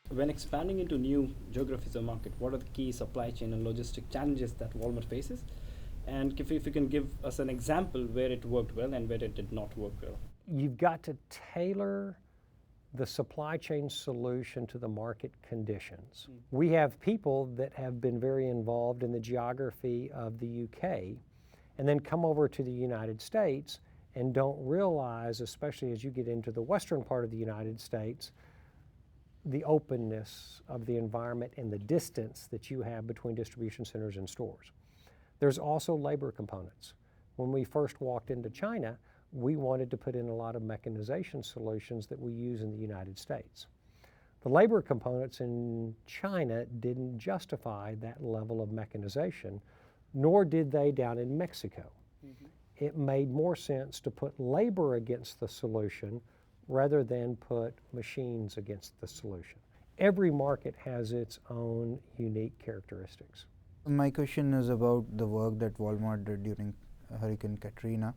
When expanding into new geographies or market, what are the key supply chain and logistic challenges that Walmart faces? And if you can give us an example where it worked well and where it did not work well. You've got to tailor the supply chain solution to the market conditions. We have people that have been very involved in the geography of the UK and then come over to the United States and don't realize, especially as you get into the western part of the United States, the openness of the environment and the distance that you have between distribution centers and stores. There's also labor components. When we first walked into China, we wanted to put in a lot of mechanization solutions that we use in the United States. The labor components in China didn't justify that level of mechanization, nor did they down in Mexico. It made more sense to put labor against the solution rather than put machines against the solution. Every market has its own unique characteristics. My question is about the work that Walmart did during Hurricane Katrina.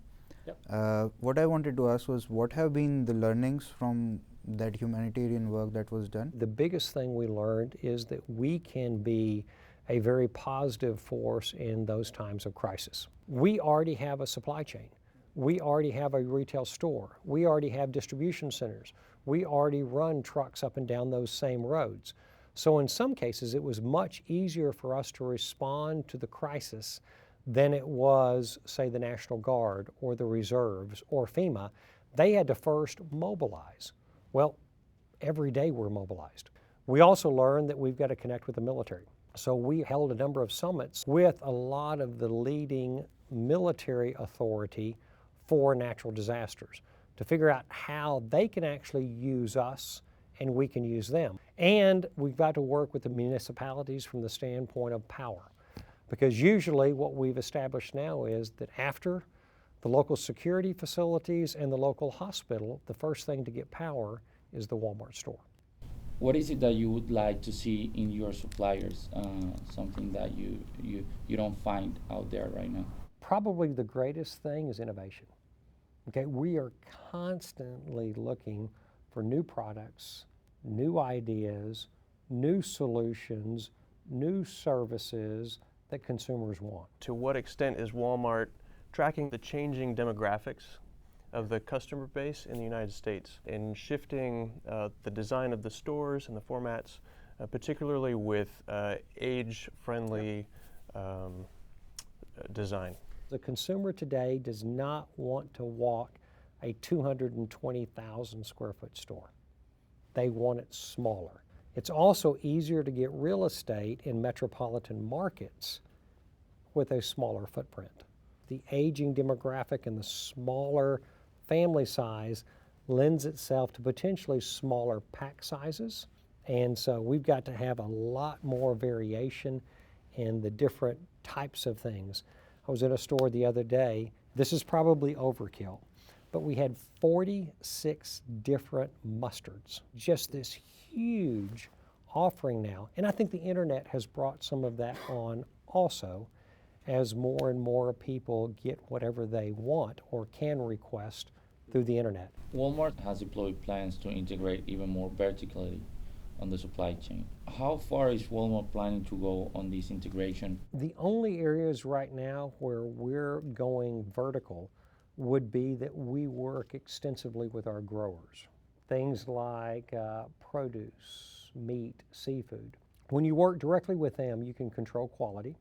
Yep. What I wanted to ask was, what have been the learnings from that humanitarian work that was done? The biggest thing we learned is that we can be a very positive force in those times of crisis. We already have a supply chain. We already have a retail store. We already have distribution centers. We already run trucks up and down those same roads. So in some cases, it was much easier for us to respond to the crisis than it was, say, the National Guard or the reserves or FEMA. They had to first mobilize. Well, every day we're mobilized. We also learned that we've got to connect with the military. So we held a number of summits with a lot of the leading military authority for natural disasters to figure out how they can actually use us and we can use them. And we've got to work with the municipalities from the standpoint of power. Because usually what we've established now is that after the local security facilities and the local hospital, the first thing to get power is the Walmart store. What is it that you would like to see in your suppliers, something that you don't find out there right now? Probably the greatest thing is innovation. Okay, we are constantly looking for new products, new ideas, new solutions, new services that consumers want. To what extent is Walmart tracking the changing demographics of the customer base in the United States and shifting the design of the stores and the formats, particularly with age-friendly design? The consumer today does not want to walk a 220,000 square foot store. They want it smaller. It's also easier to get real estate in metropolitan markets with a smaller footprint. The aging demographic and the smaller family size lends itself to potentially smaller pack sizes. And so we've got to have a lot more variation in the different types of things. I was in a store the other day. This is probably overkill, but we had 46 different mustards. Just this huge offering now. And I think the internet has brought some of that on also, as more and more people get whatever they want or can request through the internet. Walmart has deployed plans to integrate even more vertically on the supply chain. How far is Walmart planning to go on this integration? The only areas right now where we're going vertical would be that we work extensively with our growers. Things like produce, meat, seafood. When you work directly with them, you can control quality.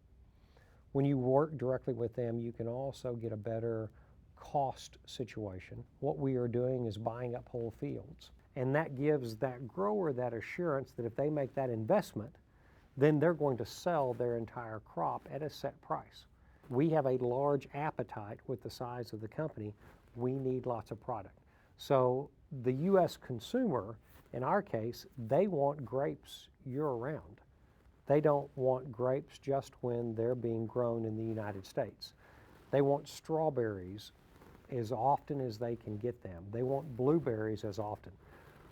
When you work directly with them, you can also get a better cost situation. What we are doing is buying up whole fields. And that gives that grower that assurance that if they make that investment, then they're going to sell their entire crop at a set price. We have a large appetite with the size of the company. We need lots of product. So the U.S. consumer, in our case, they want grapes year-round. They don't want grapes just when they're being grown in the United States. They want strawberries as often as they can get them. They want blueberries as often.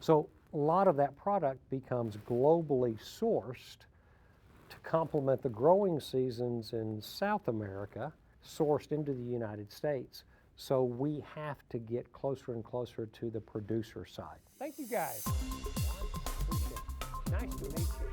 So a lot of that product becomes globally sourced to complement the growing seasons in South America, sourced into the United States. So we have to get closer and closer to the producer side. Thank you guys. Nice to meet you.